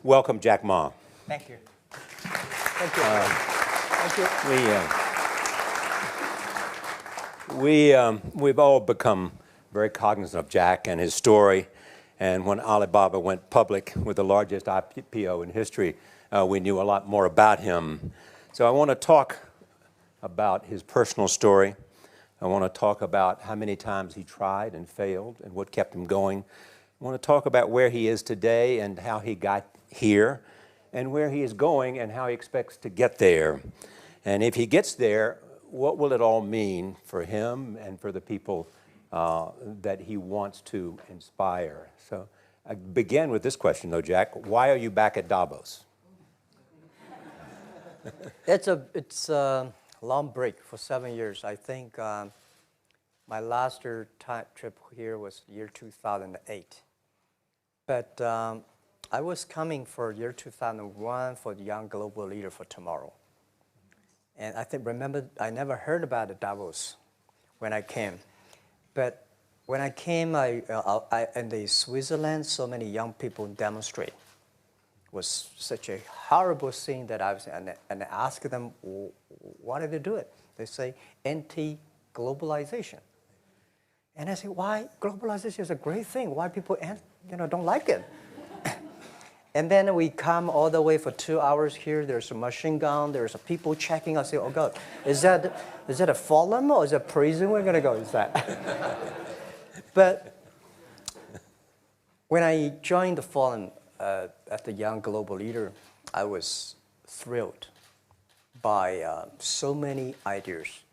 Welcome, Jack Ma. Thank you. Thank you. Thank you. We've all become very cognizant of Jack and his story. And when Alibaba went public with the largest IPO in history, we knew a lot more about him. So I want to talk about his personal story. I want to talk about how many times he tried and failed and what kept him going. I want to talk about where he is today and how he got here, and where he is going and how he expects to get there. And if he gets there, what will it all mean for him and for the people that he wants to inspire? So I begin with this question, though, Jack. Why are you back at Davos? It's a long break for 7 years. I think my last trip here was year 2008. But I was coming for year 2001 for the Young Global Leader for Tomorrow. And remember, I never heard about the Davos when I came. But when I came, in the Switzerland, so many young people demonstrate. It was such a horrible thing that I was, and I asked them, why did they do it? They say, anti-globalization. And I say, why? Globalization is a great thing. Why people don't like it? And then we come all the way for 2 hours here. There's a machine gun. There's people checking. I say, oh, God, is that a forum or is it a prison we're going to go? Is that? But when I joined the forum at the Young Global Leader, I was thrilled by so many ideas.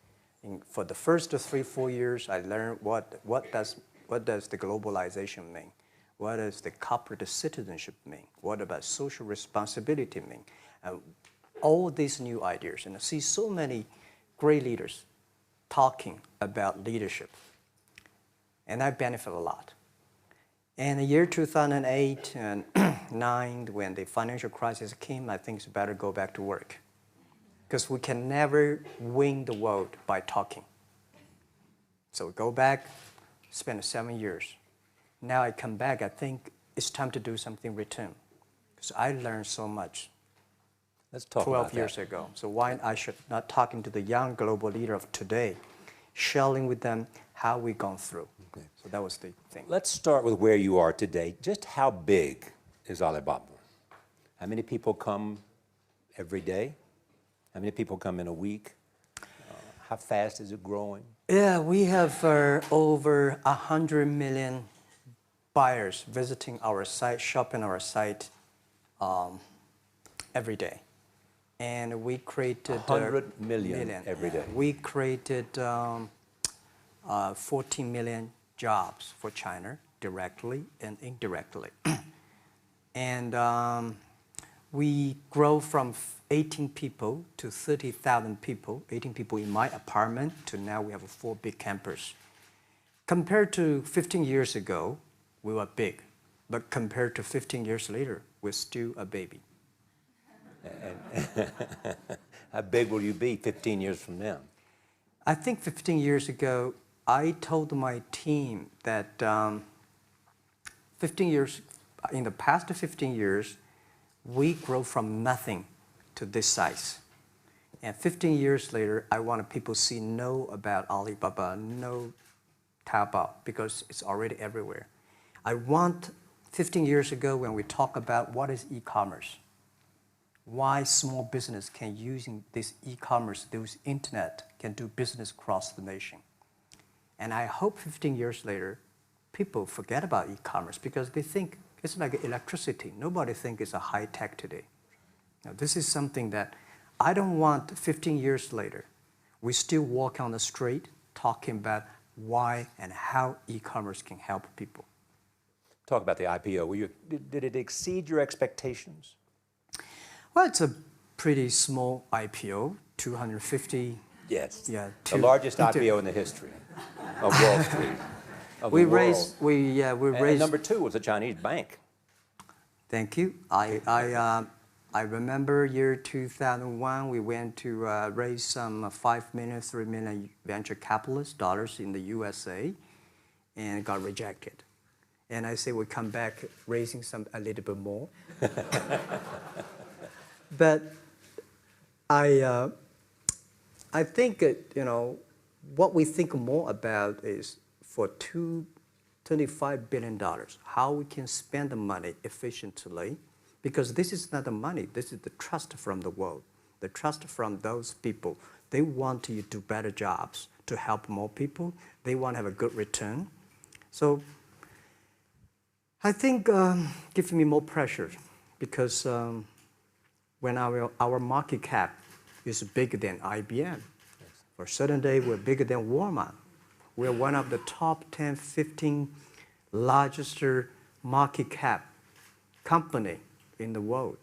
For the first 3-4 years, I learned what does the globalization mean? What does the corporate citizenship mean? What about social responsibility mean? All these new ideas, and I see so many great leaders talking about leadership, and I benefit a lot. And the year 2008 and 2009, when the financial crisis came, I think it's better go back to work, because we can never win the world by talking. So go back, spend 7 years. Now I come back, I think it's time to do something return. Because I learned so much. Let's talk 12 about years that. ago. So why I should not talking to the young global leader of today, sharing with them how we've gone through. Okay. So that was the thing. Let's start with where you are today. Just how big is Alibaba? How many people come every day? How many people come in a week? How fast is it growing? Yeah, we have over 100 million buyers visiting our site, shopping our site every day. And we created 100 million every day. We created 14 million jobs for China, directly and indirectly. And we grow from 18 people to 30,000 people, 18 people in my apartment, to now we have 4 big campus. Compared to 15 years ago, we were big, but compared to 15 years later, we're still a baby. And how big will you be 15 years from now? I think 15 years ago, I told my team that in the past 15 years, we grow from nothing to this size. And 15 years later, I want people to know about Alibaba, know Taobao, because it's already everywhere. I want 15 years ago when we talk about what is e-commerce, why small business can using this e-commerce, this internet, can do business across the nation. And I hope 15 years later, people forget about e-commerce because they think it's like electricity. Nobody thinks it's a high tech today. Now, this is something that I don't want 15 years later, we still walk on the street talking about why and how e-commerce can help people. Talk about the IPO. Did it exceed your expectations? Well, it's a pretty small IPO, 250. Yes. Yeah. The largest IPO in the history of Wall Street. We raised. And number 2 was a Chinese bank. Thank you. I remember year 2001. We went to raise some 5 million, 3 million venture capitalist dollars in the USA, and got rejected. And I say we come back raising a little bit more. But I think, what we think more about is for $25 billion, how we can spend the money efficiently, because this is not the money, this is the trust from the world, the trust from those people. They want you to do better jobs to help more people. They want to have a good return. So I think gives me more pressure, because when our market cap is bigger than IBM, for a certain day we're bigger than Walmart. We're one of the top 10, 15 largest market cap company in the world.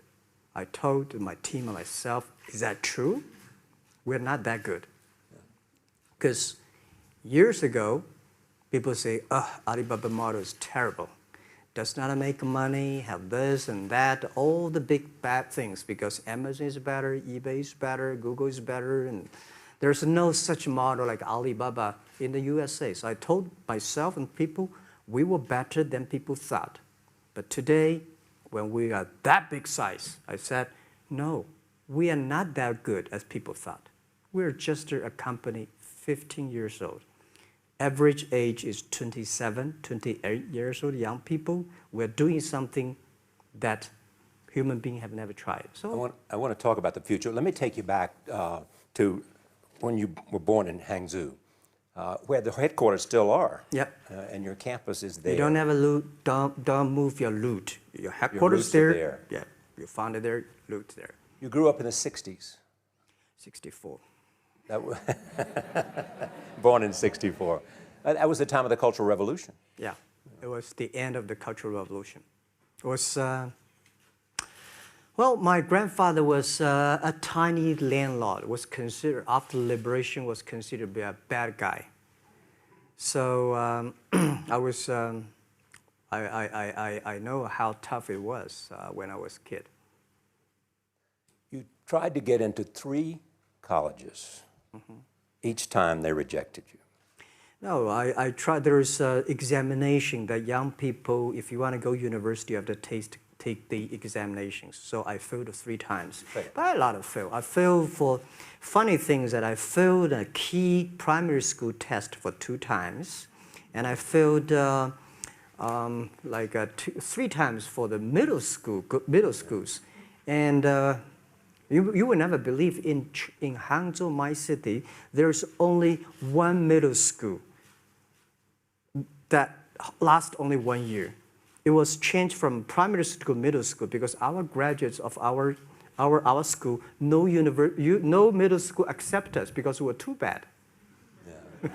I told my team and myself, is that true? We're not that good. Because years ago, people say, Alibaba model is terrible. Does not make money, have this and that, all the big bad things, because Amazon is better, eBay is better, Google is better, and there's no such model like Alibaba in the USA. So I told myself and people, we were better than people thought. But today, when we are that big size, I said, no, we are not that good as people thought. We're just a company 15 years old. Average age is 27, 28 years old, young people. We're doing something that human beings have never tried. So I want to talk about the future. Let me take you back to when you were born in Hangzhou, where the headquarters still are. Yep. And your campus is there. You don't have a loot, don't move your loot. Your headquarters there. Yeah, you found it there, loot there. You grew up in the 60s. 64. Born in 64. That was the time of the Cultural Revolution. Yeah, it was the end of the Cultural Revolution. It was, well, my grandfather was a tiny landlord, was considered, after liberation, was considered to be a bad guy. So I was, I know how tough it was when I was a kid. You tried to get into 3 colleges. Mm-hmm. Each time they rejected you. No, I tried. There's examination that young people, if you want to go university, you have to take the examinations. So I failed 3 times. Right. But a lot of fail. I failed for funny things that I failed a key primary school test for 2 times. And I failed 3 times for the middle schools. And you will never believe in Hangzhou, my city, there's only 1 middle school that lasts only 1 year. It was changed from primary school to middle school because our graduates of our school, no middle school accept us because we were too bad. Yeah.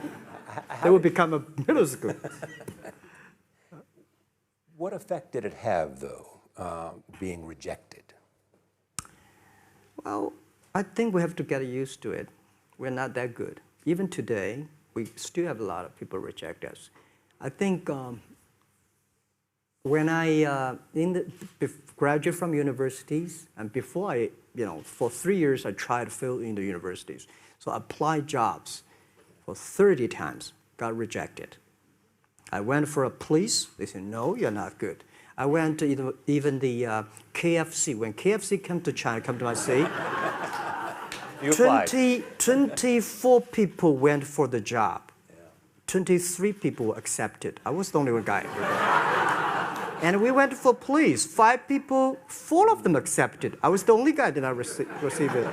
They would become a middle school. What effect did it have, though, being rejected? Well, I think we have to get used to it. We're not that good. Even today, we still have a lot of people reject us. I think when I graduate from universities, and before I, for 3 years, I tried to fill in the universities. So I applied jobs for 30 times, got rejected. I went for a police. They said, no, you're not good. I went to even the KFC. When KFC came to China, come to my city, 24 people went for the job. Yeah. 23 people were accepted. I was the only one guy. And we went for police. 5 people, 4 of them accepted. I was the only guy that I received it.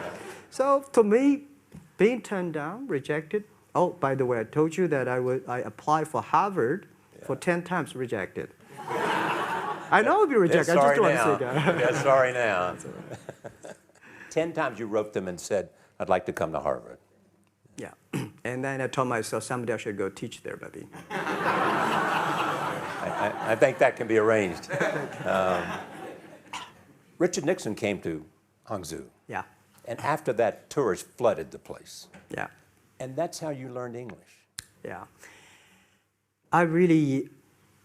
So to me, being turned down, rejected. Oh, by the way, I told you that I applied for Harvard for 10 times, rejected. I know I'll be rejected. I just don't want to say that. Yeah, sorry now. 10 times you wrote them and said, I'd like to come to Harvard. Yeah. And then I told myself, someday I should go teach there, baby. I think that can be arranged. Richard Nixon came to Hangzhou. Yeah. And after that, tourists flooded the place. Yeah. And that's how you learned English. Yeah. I really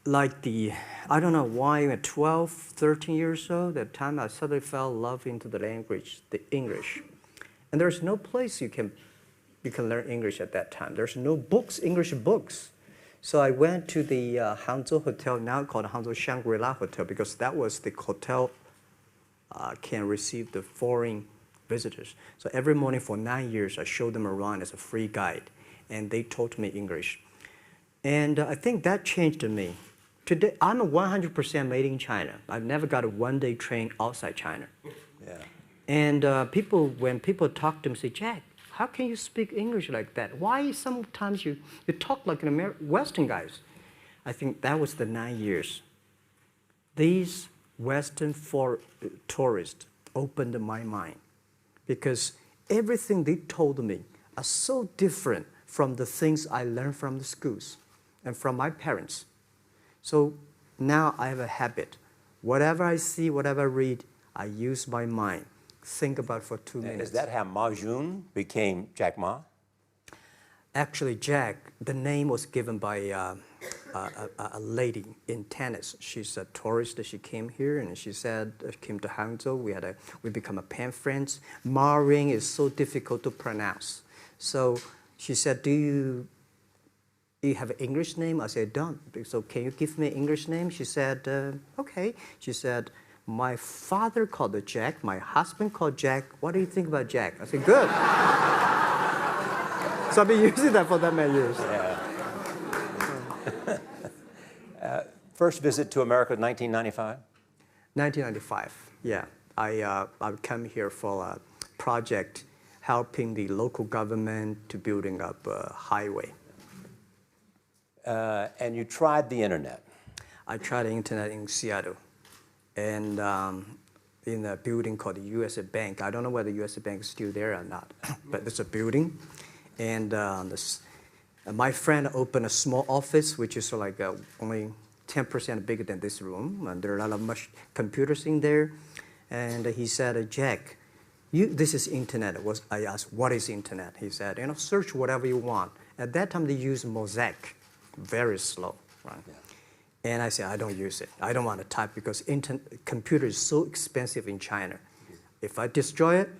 like I don't know why, at 12, 13 years old, at that time I suddenly fell in love into the language, the English. And there's no place you can learn English at that time. There's no books, English books. So I went to the Hangzhou Hotel, now called Hangzhou Shangri-La Hotel, because that was the hotel can receive the foreign visitors. So every morning for 9 years, I showed them around as a free guide, and they taught me English. And I think that changed me. Today, I'm a 100% made in China. I've never got a one-day train outside China. Yeah. And when people talk to me, say, Jack, how can you speak English like that? Why sometimes you talk like an Western guys? I think that was the 9 years. These Western tourists opened my mind because everything they told me are so different from the things I learned from the schools and from my parents. So now I have a habit. Whatever I see, whatever I read, I use my mind. Think about it for 2 minutes. Is that how Ma Jun became Jack Ma? Actually, Jack, the name was given by a lady in tennis. She's a tourist. She came here and she said, came to Hangzhou. We become a pen friends. Ma Ring is so difficult to pronounce. So she said, do you have an English name? I said, don't. So can you give me an English name? She said, okay. She said, my father called it Jack. My husband called Jack. What do you think about Jack? I said, good. So I've been using that for that many years. Yeah. First visit to America, 1995? 1995, yeah. I come here for a project helping the local government to building up a highway. And you tried the internet. I tried the internet in Seattle. And in a building called the U.S. Bank. I don't know whether the U.S. Bank is still there or not, but it's a building. And my friend opened a small office, which is like only 10% bigger than this room. And there are a lot of computers in there. And he said, Jack, this is internet. I asked, what is internet? He said, search whatever you want. At that time, they used Mosaic, very slow, right? Yeah. And I said, I don't use it. I don't want to type because computer is so expensive in China. If I destroy it,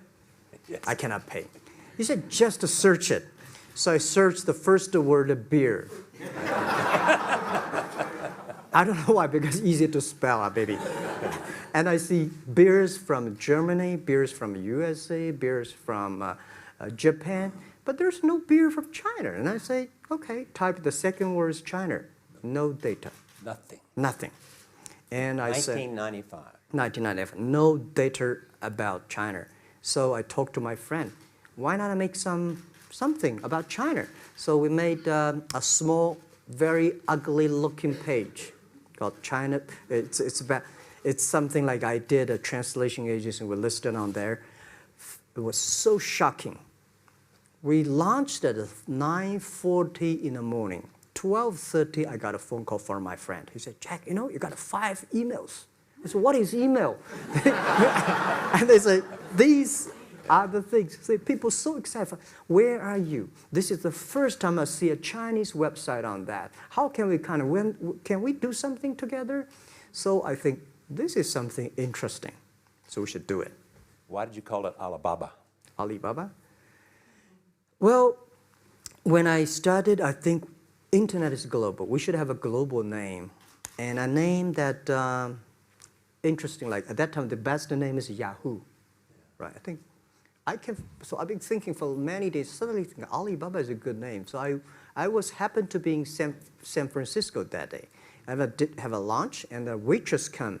yes, I cannot pay. He said, just to search it. So I searched the first word, beer. I don't know why, because it's easy to spell, baby. And I see beers from Germany, beers from USA, beers from Japan, but there's no beer from China. And I say, okay, type the second word is China. No data. Nothing. And I said, 1995, no data about China. So I talked to my friend, why not make something about China? So we made a small, very ugly looking page called China. It's something like I did a translation agency and we listed on there. It was so shocking. We launched at 9:40 in the morning. 12:30, I got a phone call from my friend. He said, Jack, you got 5 emails. I said, what is email? And they say, these are the things. So people are so excited. Where are you? This is the first time I see a Chinese website on that. How can we can we do something together? So I think this is something interesting. So we should do it. Why did you call it Alibaba? Alibaba? Well, when I started, I think internet is global. We should have a global name. And a name that, interesting, like at that time, the best name is Yahoo. Right? So I've been thinking for many days, suddenly thinking Alibaba is a good name. So I happened to be in San Francisco that day. I did have a lunch, and the waitress came.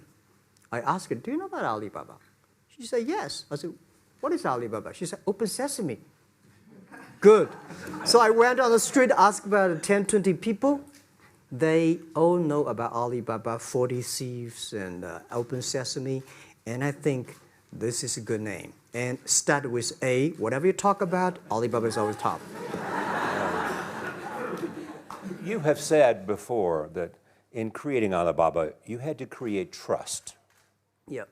I asked her, do you know about Alibaba? She said, yes. I said, what is Alibaba? She said, Open Sesame. Good. So I went on the street, asked about 10, 20 people. They all know about Alibaba, 40 Thieves, and Open Sesame. And I think this is a good name. And start with A. Whatever you talk about, Alibaba is always top. You have said before that in creating Alibaba, you had to create trust. Yep.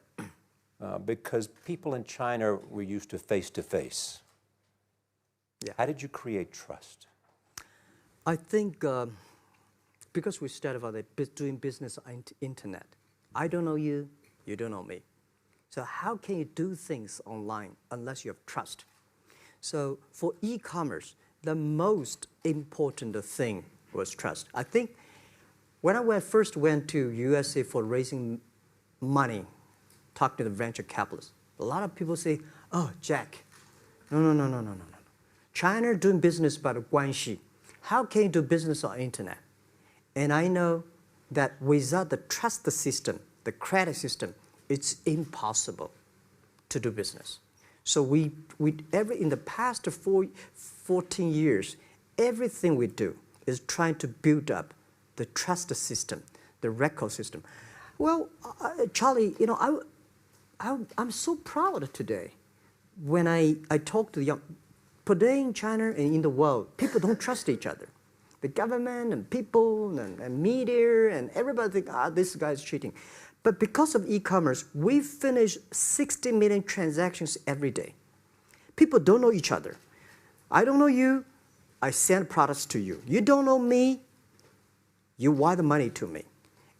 Because people in China were used to face-to-face. Yeah. How did you create trust? I think because we started about doing business on the internet. I don't know you, you don't know me. So how can you do things online unless you have trust? So for e-commerce, the most important thing was trust. I think when I first went to USA for raising money, talk to the venture capitalists, a lot of people say, oh, Jack, no. China doing business by the guanxi. How can you do business on internet? And I know that without the trust system, the credit system, it's impossible to do business. So in the past 14 years, everything we do is trying to build up the trust system, the record system. Well, Charlie, you know, I'm so proud today when I talk to the young. Today in China and in the world, people don't trust each other. The government and people and media and everybody think, this guy's cheating. But because of e-commerce, we finish 60 million transactions every day. People don't know each other. I don't know you, I send products to you. You don't know me, you wire the money to me.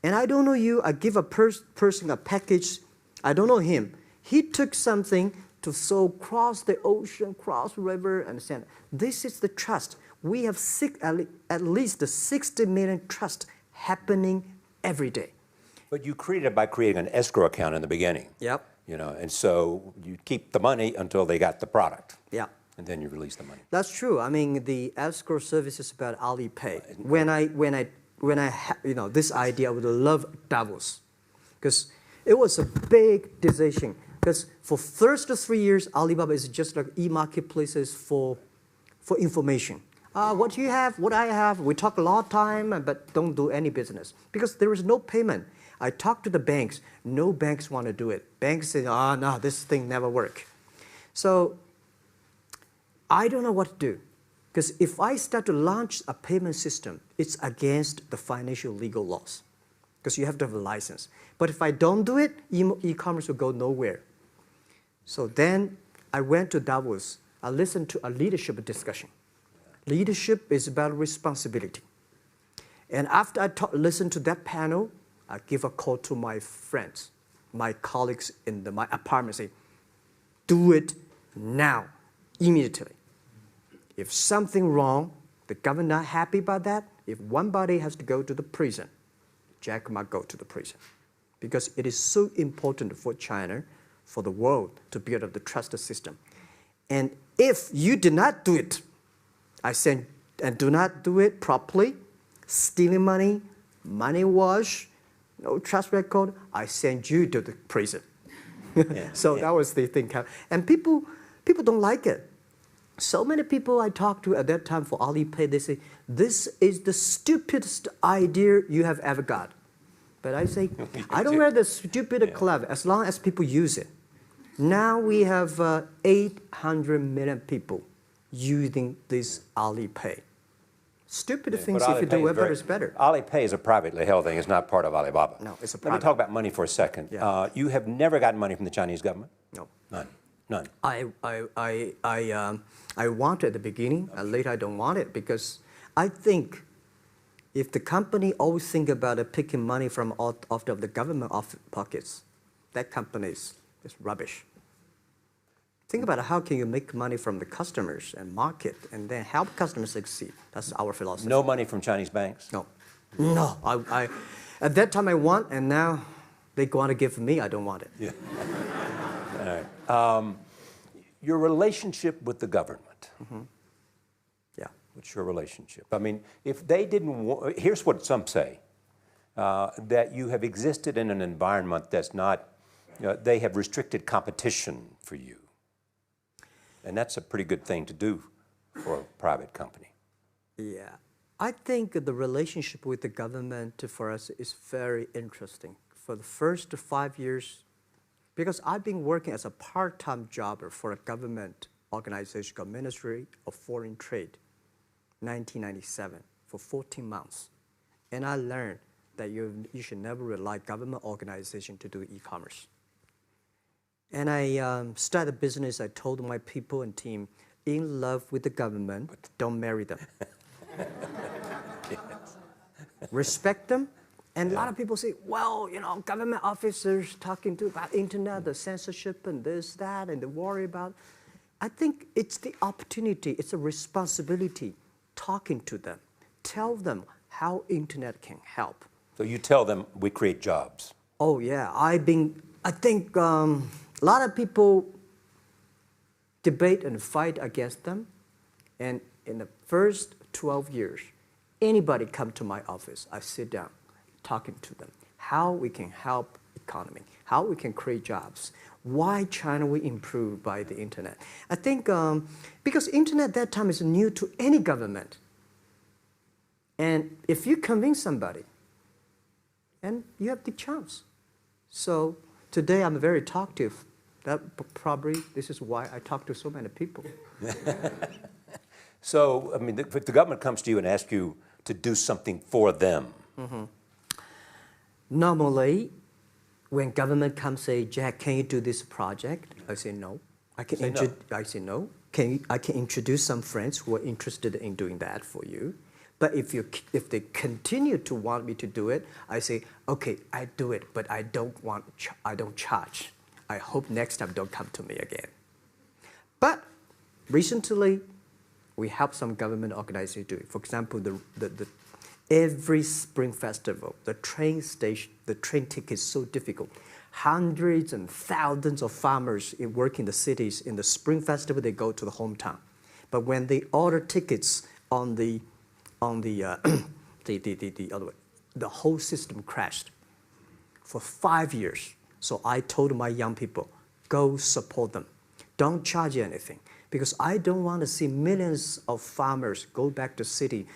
And I don't know you, I give a person a package, I don't know him. He took something to cross the ocean, cross the river, and send. This is the trust. We have at least 60 million trust happening every day. But you created it by creating an escrow account in the beginning. Yep. You know, and so you keep the money until they got the product. Yeah. And then you release the money. That's true. I mean, the escrow service is about Alipay. This idea, I would love Davos, because it was a big decision. Because for first 3 years, Alibaba is just like e-marketplaces for information. What you have, what I have, we talk a lot of time, but don't do any business. Because there is no payment. I talked to the banks. No banks want to do it. Banks say, no, this thing never work. So I don't know what to do. Because if I start to launch a payment system, it's against the financial legal laws. Because you have to have a license. But if I don't do it, e-commerce will go nowhere. So then I went to Davos. I listened to a leadership discussion. Leadership is about responsibility. And after I listened to that panel, I give a call to my friends, my colleagues in my apartment, say, do it now, immediately. If something wrong, the government not happy about that, if one body has to go to the prison, Jack might go to the prison. Because it is so important for China, for the world, to build up the trust system. And if you do not do it, I said, and do not do it properly, stealing money, money wash, no trust record, I send you to the prison. That was the thing. And people don't like it. So many people I talked to at that time for Alipay, they say, this is the stupidest idea you have ever got. But I say, I don't wear the stupid clever as long as people use it. Now we have 800 million people using this Alipay. Stupid things, if you do it better, is better. Alipay is a privately held thing. It's not part of Alibaba. No, it's a private. Let me talk about money for a second. Yeah. You have never gotten money from the Chinese government? No. None. I want it at the beginning, and later I don't want it, because I think if the company always think about picking money from out of the government pockets, that company is rubbish. Think about how can you make money from the customers and market and then help customers succeed. That's our philosophy. No money from Chinese banks? No. No. At that time I want, and now they want to give me, I don't want it. Yeah. All right. Your relationship with the government. Mm-hmm. Yeah. What's your relationship? I mean, if they didn't here's what some say, that you have existed in an environment that's not, they have restricted competition for you. And that's a pretty good thing to do for a private company. Yeah. I think the relationship with the government for us is very interesting. For the first 5 years, because I've been working as a part-time jobber for a government organization called Ministry of Foreign Trade, 1997, for 14 months. And I learned that you should never rely on government organization to do e-commerce. And I started a business. I told my people and team, in love with the government, but don't marry them. Yes. Respect them. And a lot of people say, well, government officers talking about internet, the censorship and this, that, and they worry about. I think it's the opportunity, it's a responsibility talking to them, tell them how internet can help. So you tell them we create jobs. Oh yeah, I think a lot of people debate and fight against them, and in the first 12 years, anybody come to my office, I sit down, talking to them, how we can help economy, how we can create jobs, why China will improve by the internet. I think because internet at that time is new to any government, and if you convince somebody, and you have the chance. So today I'm very talkative. That probably this is why I talk to so many people. So, I mean, if the government comes to you and asks you to do something for them. Mm-hmm. Normally, when government comes say, Jack, can you do this project? I say no. I say no. I can introduce some friends who are interested in doing that for you. But if they continue to want me to do it, I say, okay, I do it, but I don't charge. I hope next time don't come to me again. But recently, we help some government organizations do it. For example, every Spring Festival, the train ticket is so difficult. Hundreds and thousands of farmers work in the cities. In the Spring Festival, they go to the hometown. But when they order tickets on the other way, the whole system crashed for 5 years. So I told my young people, go support them. Don't charge anything. Because I don't want to see millions of farmers go back to city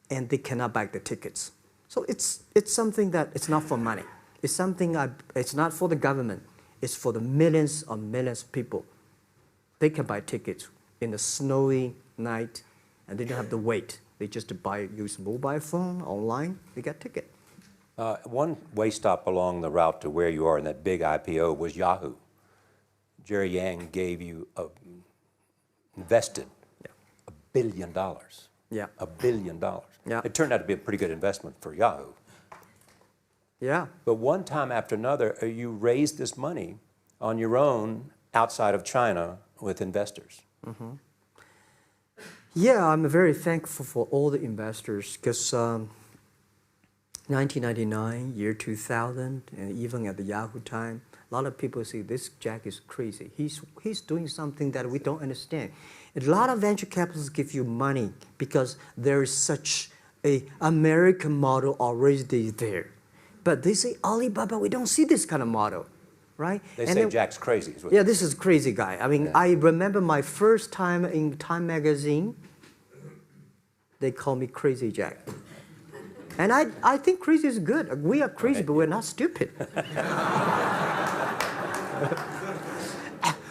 and they cannot buy the tickets. So it's something that it's not for money. It's something it's not for the government. It's for the millions of people. They can buy tickets in a snowy night and they don't have to wait. They just use mobile phone, online, they get ticket. One way stop along the route to where you are in that big IPO was Yahoo. Jerry Yang gave you invested $1 billion. Yeah. $1 billion. Yeah. It turned out to be a pretty good investment for Yahoo. Yeah. But one time after another, you raised this money on your own outside of China with investors. Mm-hmm. Yeah, I'm very thankful for all the investors because 1999, year 2000, and even at the Yahoo time, a lot of people say this Jack is crazy. He's doing something that we don't understand. A lot of venture capitalists give you money because there is such a American model already there. But they say, Alibaba, we don't see this kind of model, right? They say Jack's crazy. Yeah, this is a crazy guy. I mean, I remember my first time in Time magazine, they call me Crazy Jack. And I think crazy is good. We are crazy, but we're not stupid.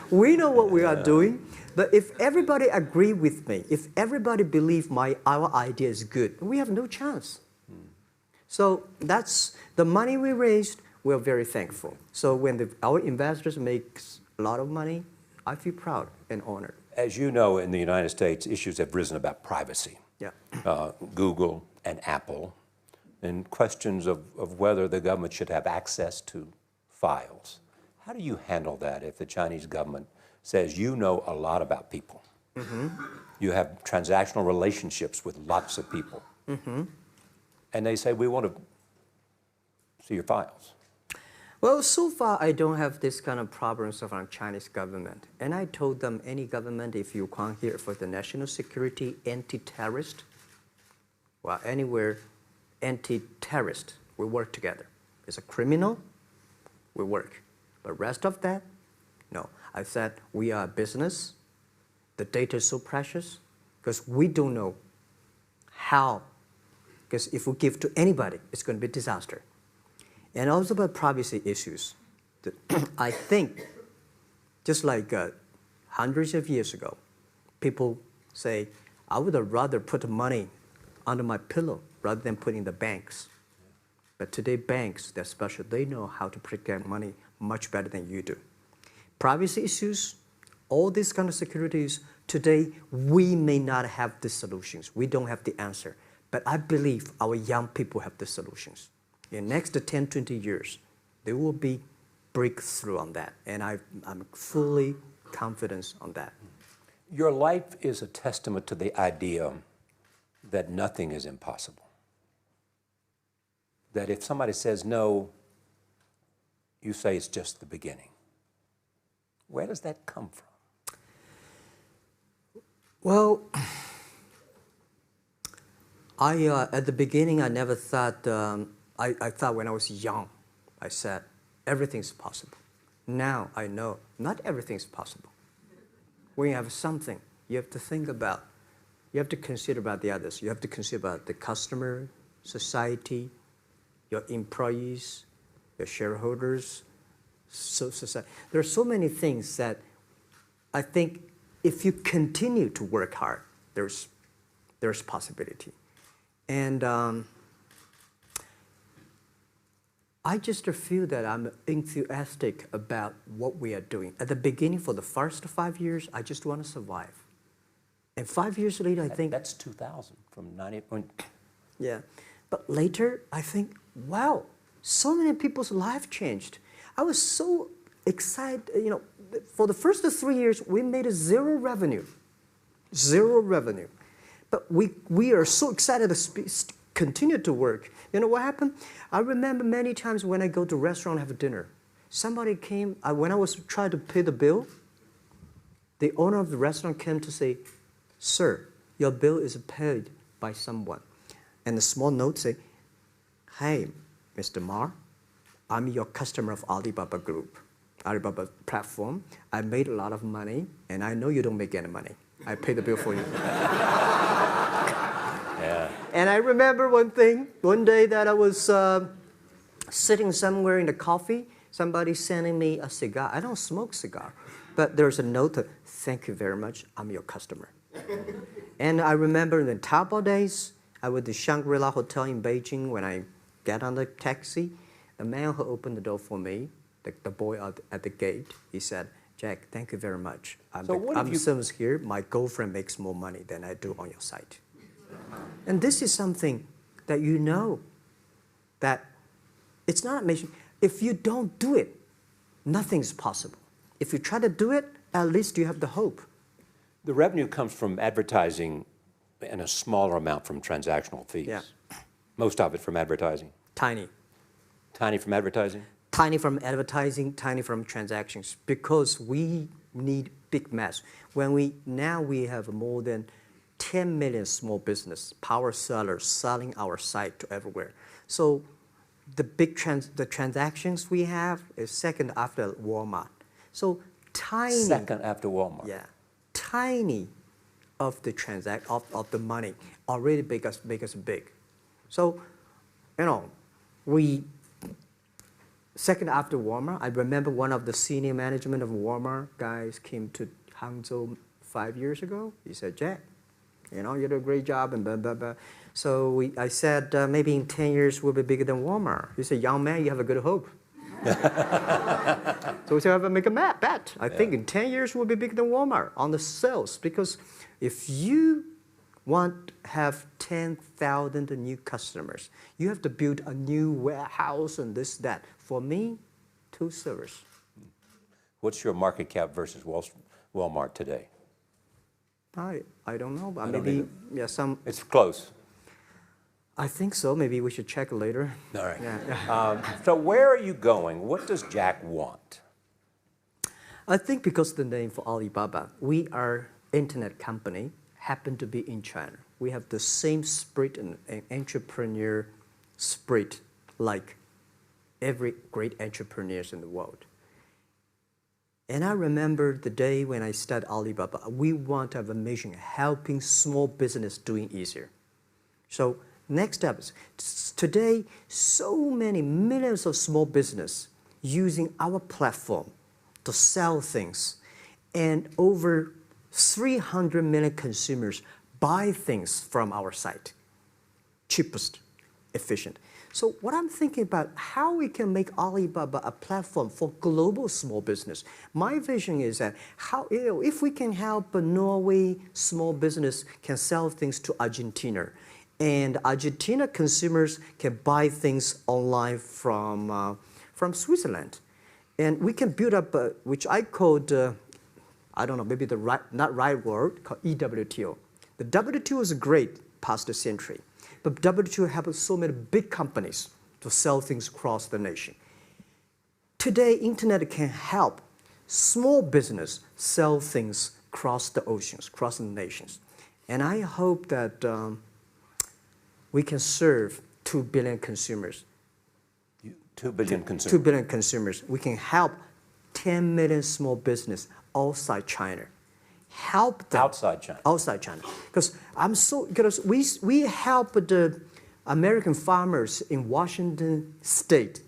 We know what we are doing, but if everybody agree with me, if everybody believe our idea is good, we have no chance. So that's the money we raised. We're very thankful. So when our investors make a lot of money, I feel proud and honored. As you know, in the United States, issues have risen about privacy. Yeah. Google and Apple, and questions of whether the government should have access to files. How do you handle that if the Chinese government says you know a lot about people? Mm-hmm. You have transactional relationships with lots of people. Mm-hmm. And they say, we want to see your files. Well, so far, I don't have this kind of problems from Chinese government. And I told them, any government, if you come here for the national security, anti-terrorist, well, anywhere, anti-terrorist, we work together. It's a criminal, we work. But rest of that, no. I said, we are a business. The data is so precious because we don't know how. Because if we give to anybody, it's going to be a disaster. And also about privacy issues. I think, just like hundreds of years ago, people say, I would rather put money under my pillow rather than put in the banks. But today, banks, they're special. They know how to protect money much better than you do. Privacy issues, all these kind of securities, today, we may not have the solutions. We don't have the answer. But I believe our young people have the solutions. In the next 10, 20 years, there will be breakthrough on that. And I'm fully confident on that. Your life is a testament to the idea that nothing is impossible. That if somebody says no, you say it's just the beginning. Where does that come from? Well, at the beginning, I never thought, I thought when I was young, I said, everything's possible. Now I know not everything's possible. When you have something, you have to think about, you have to consider about the others. You have to consider about the customer, society, your employees, your shareholders, society. There are so many things that I think if you continue to work hard, there's possibility. And I just feel that I'm enthusiastic about what we are doing. At the beginning, for the first 5 years, I just want to survive. And 5 years later, I think... That's 2000, from 90... Yeah. But later, I think, wow, so many people's life changed. I was so excited, you know, for the first 3 years, we made zero revenue. Zero revenue. But we are so excited to continue to work. You know what happened? I remember many times when I go to a restaurant and have dinner, somebody came, when I was trying to pay the bill, the owner of the restaurant came to say, "Sir, your bill is paid by someone." And a small note say, "Hey, Mr. Ma, I'm your customer of Alibaba Group, Alibaba platform. I made a lot of money, and I know you don't make any money. I pay the bill for you." Yeah. And I remember one day that I was sitting somewhere in the coffee, somebody sending me a cigar. I don't smoke cigar, but there's a note, "Thank you very much, I'm your customer." And I remember in the Taobao days, I was at the Shangri-La Hotel in Beijing. When I get on the taxi, the man who opened the door for me, the boy at the gate, he said, "Jack, thank you very much. I'm service here. My girlfriend makes more money than I do on your site." And this is something that you know that it's not amazing. If you don't do it, nothing's possible. If you try to do it, at least you have the hope. The revenue comes from advertising and a smaller amount from transactional fees. Yeah. Most of it from advertising. Tiny. Tiny from advertising? Tiny from advertising, tiny from transactions, because we need big mass. Now we have more than 10 million small business power sellers selling our site to everywhere. So the transactions we have is second after Walmart. So tiny. Second after Walmart. Yeah, tiny of the of the money already make us big. So, you know, second after Walmart, I remember one of the senior management of Walmart guys came to Hangzhou 5 years ago. He said, "Jack, you know, you did a great job," and blah, blah, blah. So I said, maybe in 10 years we'll be bigger than Walmart. He said, "Young man, you have a good hope." So we said, make a bet. I think in 10 years we'll be bigger than Walmart on the sales. Because if you want to have 10,000 new customers, you have to build a new warehouse and this, that. For me, 2 servers. What's your market cap versus Walmart today? I don't know, but don't maybe either. some. It's close. I think so. Maybe we should check later. All right. Yeah. So where are you going? What does Jack want? I think because the name for Alibaba, we are internet company, happen to be in China. We have the same spirit and entrepreneur spirit like every great entrepreneurs in the world. And I remember the day when I started Alibaba, we want to have a mission helping small business doing easier. So next step is, today, so many millions of small business using our platform to sell things, and over 300 million consumers buy things from our site. Cheapest, efficient. So what I'm thinking about, how we can make Alibaba a platform for global small business. My vision is that if we can help a Norway small business can sell things to Argentina, and Argentina consumers can buy things online from Switzerland. And we can build up, which I called, I don't know, maybe not right word, called EWTO. The WTO is great, past century. But WTO helped so many big companies to sell things across the nation. Today, internet can help small business sell things across the oceans, across the nations. And I hope that we can serve 2 billion consumers. 2 billion consumers. 2 billion consumers. We can help 10 million small business outside China. Help them. Outside China. Outside China. Because we help the American farmers in Washington State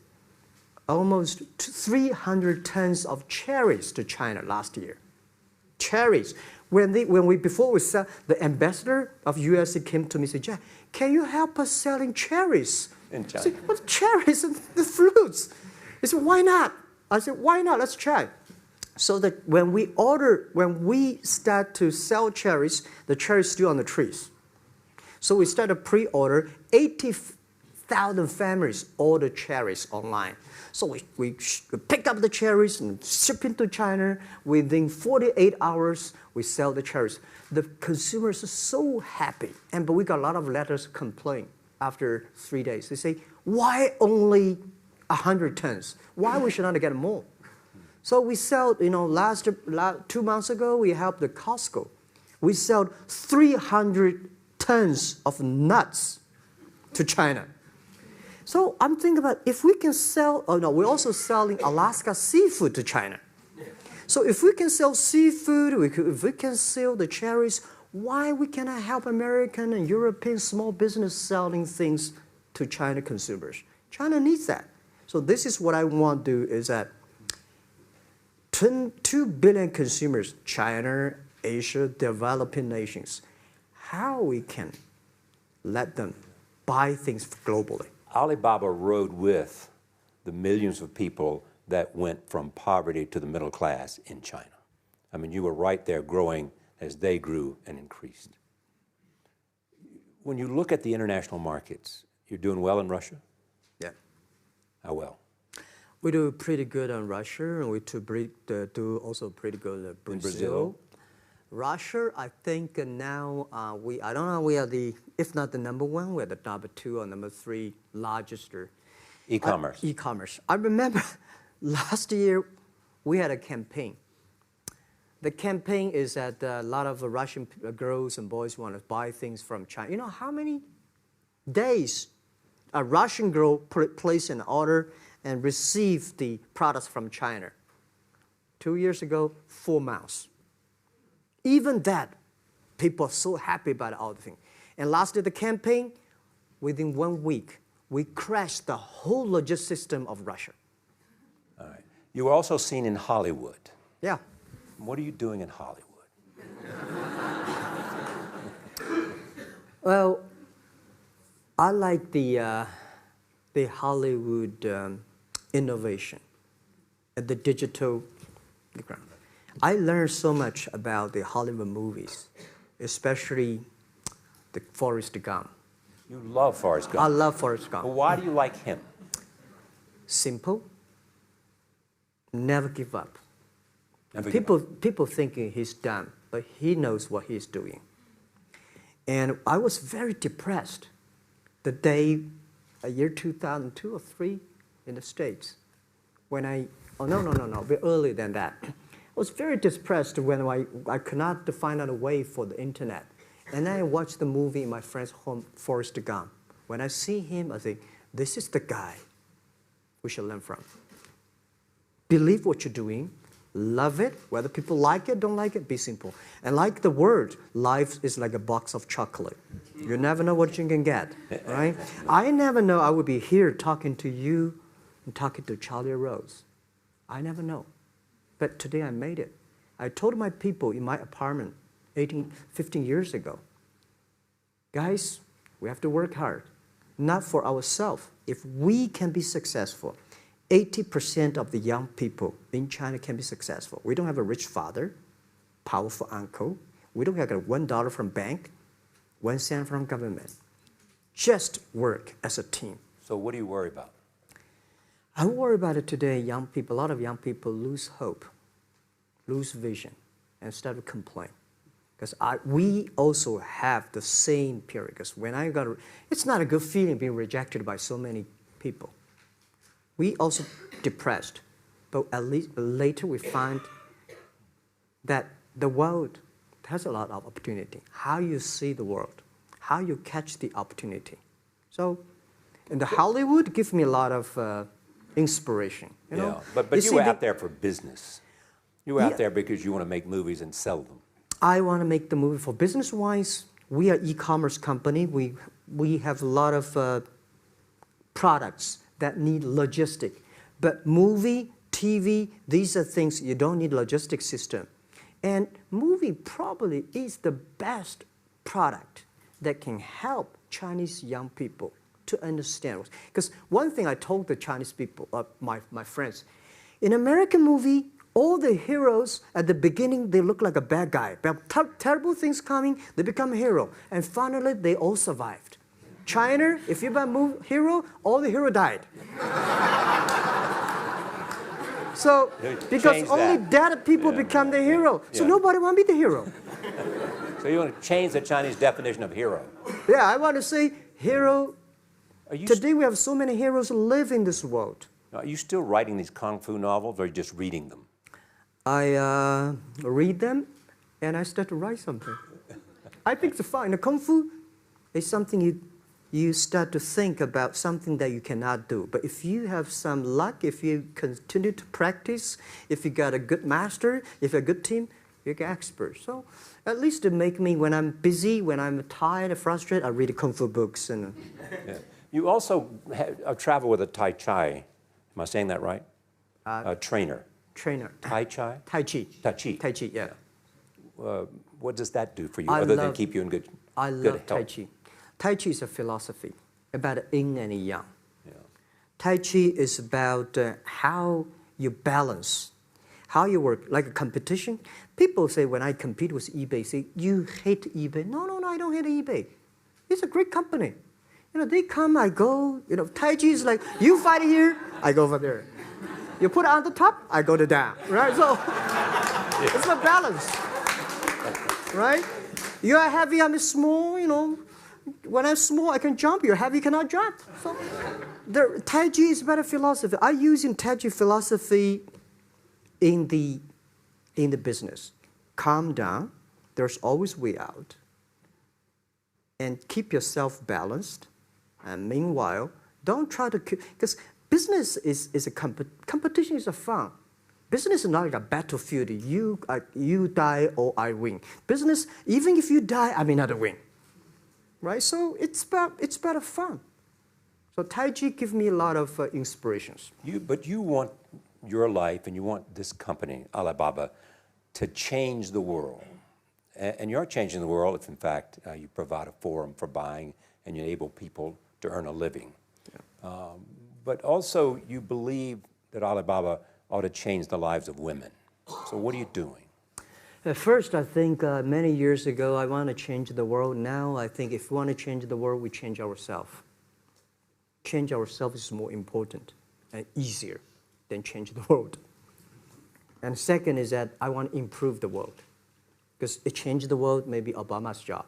almost 300 tons of cherries to China last year. Cherries. Before we sell, the ambassador of USA came to me and said, Jack, can you help us selling cherries? In China. I said, what cherries and the fruits? He said, why not? I said, why not? Let's try. So that when we start to sell cherries, the cherries still on the trees. So we start a pre-order, 80,000 families order cherries online. So we pick up the cherries and ship into China. Within 48 hours, we sell the cherries. The consumers are so happy. But we got a lot of letters complaint after 3 days. They say, why only 100 tons? Why we should not get more? So we sell, 2 months ago, we helped the Costco. We sold 300 tons of nuts to China. So I'm thinking about if we can sell, we're also selling Alaska seafood to China. So if we can sell seafood, if we can sell the cherries, why we cannot help American and European small business selling things to China consumers? China needs that. So this is what I want to do is that 2 billion consumers, China, Asia, developing nations, how we can let them buy things globally. Alibaba rode with the millions of people that went from poverty to the middle class in China. I mean, you were right there growing as they grew and increased. When you look at the international markets, you're doing well in Russia? Yeah. How well? We do pretty good in Russia, and we do also pretty good in Brazil. In Brazil? Russia, I think now I don't know, we are if not the number 1, we're the number 2 or number 3 largest. E-commerce. E-commerce. I remember last year we had a campaign. The campaign is that a lot of Russian girls and boys want to buy things from China. You know how many days a Russian girl placed an order and received the products from China? 2 years ago, 4 months. Even that, people are so happy about all the thing. And last year, the campaign, within 1 week, we crashed the whole logistics system of Russia. All right. You were also seen in Hollywood. Yeah. What are you doing in Hollywood? Well, I like the Hollywood innovation and the digital background. I learned so much about the Hollywood movies, especially the Forrest Gump. You love Forrest Gump. I love Forrest Gump. Well, why do you like him? Simple. Never give up. Never give up. People thinking he's dumb, but he knows what he's doing. And I was very depressed the day, year 2002 or 3 in the States, when a bit earlier than that. I was very depressed when I could not find out a way for the internet. And then I watched the movie in my friend's home, Forrest Gump. When I see him, I think, this is the guy we should learn from. Believe what you're doing, love it, whether people like it, don't like it, be simple. And like the word, life is like a box of chocolate. You never know what you can get, right? I never know I would be here talking to you and talking to Charlie Rose. I never know. But today I made it. I told my people in my apartment 15 years ago, guys, we have to work hard, not for ourselves. If we can be successful, 80% of the young people in China can be successful. We don't have a rich father, powerful uncle. We don't have $1 from bank, 1 cent from government. Just work as a team. So what do you worry about? I worry about it today. Young people, a lot of young people lose hope, lose vision, and start to complain. Because we also have the same period. Because when I got, it's not a good feeling being rejected by so many people. We also depressed, but at least later we find that the world has a lot of opportunity. How you see the world, how you catch the opportunity. So, in the Hollywood gives me a lot of inspiration. You know? But you were out there for business. You were out there because you want to make movies and sell them. I want to make the movie for business-wise. We are e-commerce company. We have a lot of products that need logistic. But movie, TV, these are things you don't need logistic system. And movie probably is the best product that can help Chinese young people to understand. Because one thing I told the Chinese people, my friends, in American movie, all the heroes at the beginning, they look like a bad guy. Terrible things coming, they become a hero. And finally, they all survived. China, if you're a hero, all the hero died. So, because only dead people become the hero. So nobody want to be the hero. So you want to change the Chinese definition of hero? Yeah, I want to say hero. Today we have so many heroes who live in this world. Are you still writing these kung fu novels, or are you just reading them? I read them, and I start to write something. I think it's fun. The kung fu is something you start to think about something that you cannot do. But if you have some luck, if you continue to practice, if you got a good master, if you're a good team, you're an expert. So at least to make me, when I'm busy, when I'm tired and frustrated, I read kung fu books. And You also travel with a Tai Chi. Am I saying that right? A trainer. Tai Chi? Tai Chi. Tai Chi. Tai Chi, yeah. What does that do for you, other than keep you in good health? I love Tai Chi. Tai Chi is a philosophy about yin and yang. Yeah. Tai Chi is about how you balance, how you work, like a competition. People say when I compete with eBay, say, you hate eBay. No, I don't hate eBay. It's a great company. You know, they come, I go. You know, Tai Chi is like, you fight here, I go over there. You put it on the top, I go to down, right? So it's a balance, right? You are heavy, I'm small, you know. When I'm small, I can jump. You're heavy, you cannot jump. So the Tai Chi is about a philosophy. I use in Tai Chi philosophy in the business. Calm down. There's always way out. And keep yourself balanced. And meanwhile, don't try to, because business is a competition is a fun. Business is not like a battlefield. You die or I win. Business, even if you die, I may not win. Right? So it's about fun. So Tai Chi gives me a lot of inspirations. But you want your life and you want this company, Alibaba, to change the world. And you're changing the world if, in fact, you provide a forum for buying and you enable people to earn a living. Yeah. But also, you believe that Alibaba ought to change the lives of women. So what are you doing? At first, I think many years ago, I want to change the world. Now, I think if we want to change the world, we change ourselves. Change ourselves is more important and easier than change the world. And second is that I want to improve the world. Because it changed the world may be Obama's job.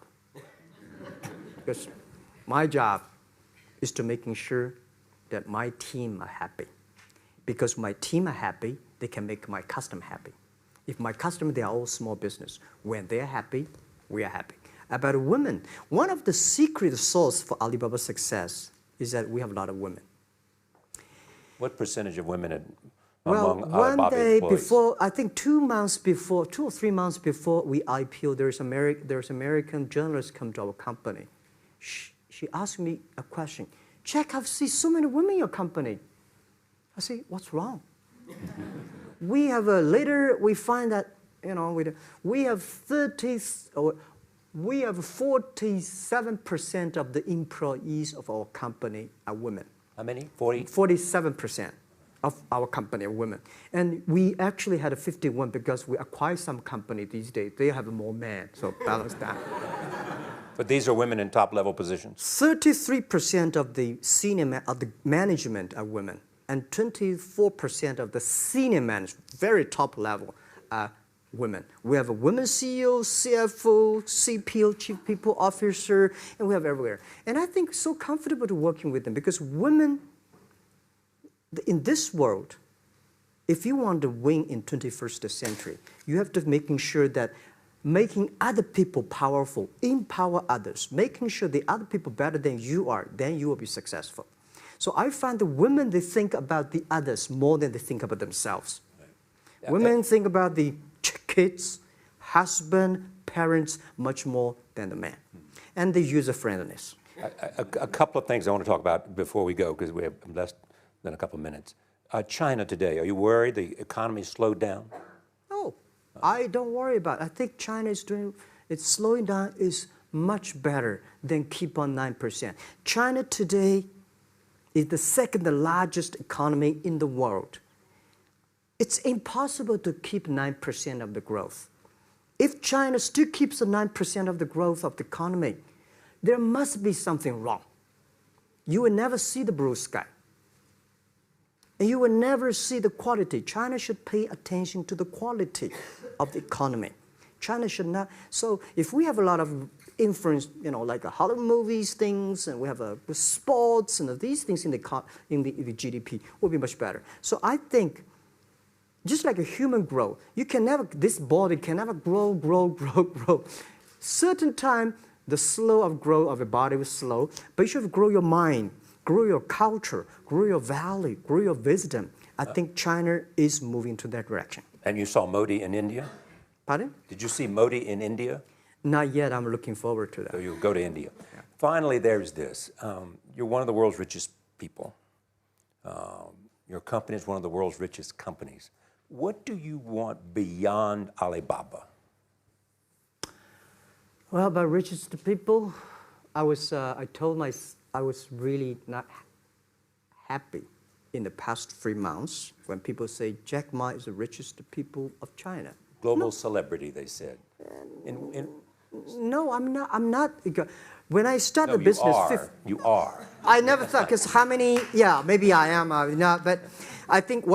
Because my job is to making sure that my team are happy. Because my team are happy, they can make my customer happy. If my customer, they are all small business. When they're happy, we are happy. About women, one of the secret source for Alibaba's success is that we have a lot of women. What percentage of women among Alibaba one day employees? Before, I think 2 or 3 months before we IPO, there's American journalist come to our company. She asked me a question. Jack, I've seen so many women in your company. I say, what's wrong? We have later we find that we have 47% of the employees of our company are women. How many? 40? 47% of our company are women. And we actually had a 51 because we acquired some company these days. They have more men, so balance that. But these are women in top-level positions? 33% of the management are women. And 24% of the senior management, very top level, are women. We have a women CEO, CFO, CPO, Chief People Officer, and we have everywhere. And I think so comfortable to working with them because women, in this world, if you want to win in 21st century, you have to making sure that making other people powerful, empower others, making sure the other people better than you are, then you will be successful. So I find the women, they think about the others more than they think about themselves. Right. Yeah, women think about the kids, husband, parents, much more than the man. And the user-friendliness. A couple of things I want to talk about before we go, because we have less than a couple of minutes. China today, are you worried the economy slowed down? No, I don't worry about it. I think China is doing, it's slowing down is much better than keep on 9%. China today is the second largest economy in the world. It's impossible to keep 9% of the growth. If China still keeps the 9% of the growth of the economy, there must be something wrong. You will never see the blue sky. And you will never see the quality. China should pay attention to the quality of the economy. China should not. So if we have a lot of influence, you know, like Hollywood movies, things, and we have sports and these things in the GDP, will be much better. So I think, just like a human growth, you can never, this body can never grow. Certain time, the slow of growth of a body is slow, but you should grow your mind, grow your culture, grow your value, grow your wisdom. I think China is moving to that direction. And you saw Modi in India? Pardon? Did you see Modi in India? Not yet. I'm looking forward to that. So you'll go to India. Yeah. Finally, there's this. You're one of the world's richest people. Your company is one of the world's richest companies. What do you want beyond Alibaba? Well, about richest people, I was really not happy in the past 3 months when people say Jack Ma is the richest people of China. Global celebrity, they said. No, I'm not. When I started no, business, you are. I never thought, because how many? Yeah, maybe I am. Not, but I think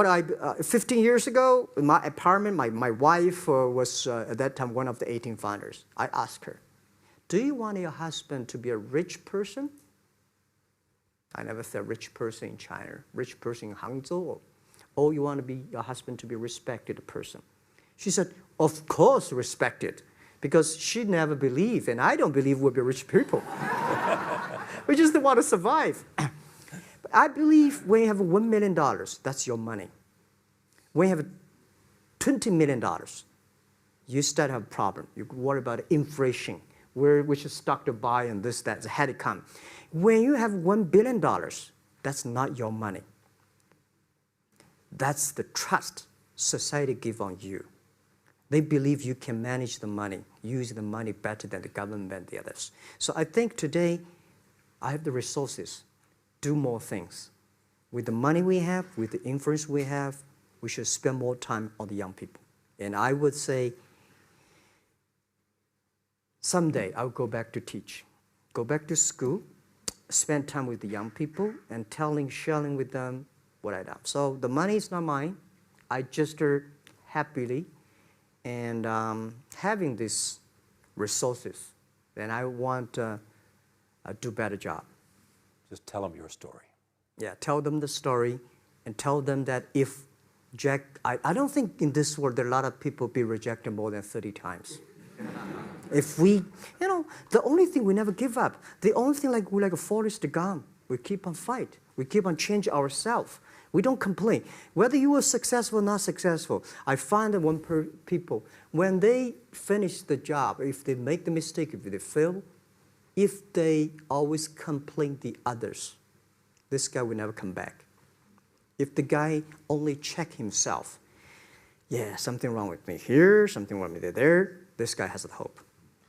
15 years ago, in my apartment, my wife was at that time one of the 18 founders. I asked her, "Do you want your husband to be a rich person?" I never said rich person in China, rich person in Hangzhou, or you want your husband to be a respected person. She said, "Of course, respected." Because she never believed, and I don't believe we'll be rich people. We just want to survive. But I believe when you have $1 million, that's your money. When you have $20 million, you start to have a problem. You worry about inflation, which is stock to buy and this, that, had to come. When you have $1 billion, that's not your money. That's the trust society gives on you. They believe you can manage the money, use the money better than the government and the others. So I think today, I have the resources, do more things. With the money we have, with the influence we have, we should spend more time on the young people. And I would say, someday I'll go back to teach, go back to school, spend time with the young people, and sharing with them what I done. So the money is not mine. I just happily and having these resources, then I want to do a better job. Just tell them your story. Yeah, tell them the story and tell them that if Jack, I don't think in this world there are a lot of people be rejected more than 30 times. If we, the only thing we never give up, the only thing we're like a Forrest Gump, we keep on fight. We keep on changing ourselves. We don't complain. Whether you were successful or not successful, I find that people, when they finish the job, if they make the mistake, if they fail, if they always complain the others, this guy will never come back. If the guy only check himself, yeah, something wrong with me here, something wrong with me there, this guy has a hope.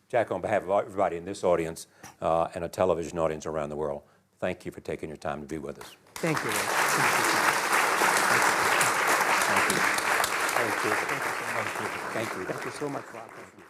Jack, on behalf of everybody in this audience and a television audience around the world, thank you for taking your time to be with us. Thank you. Thank you. Thank you so much, Rob. Thank you.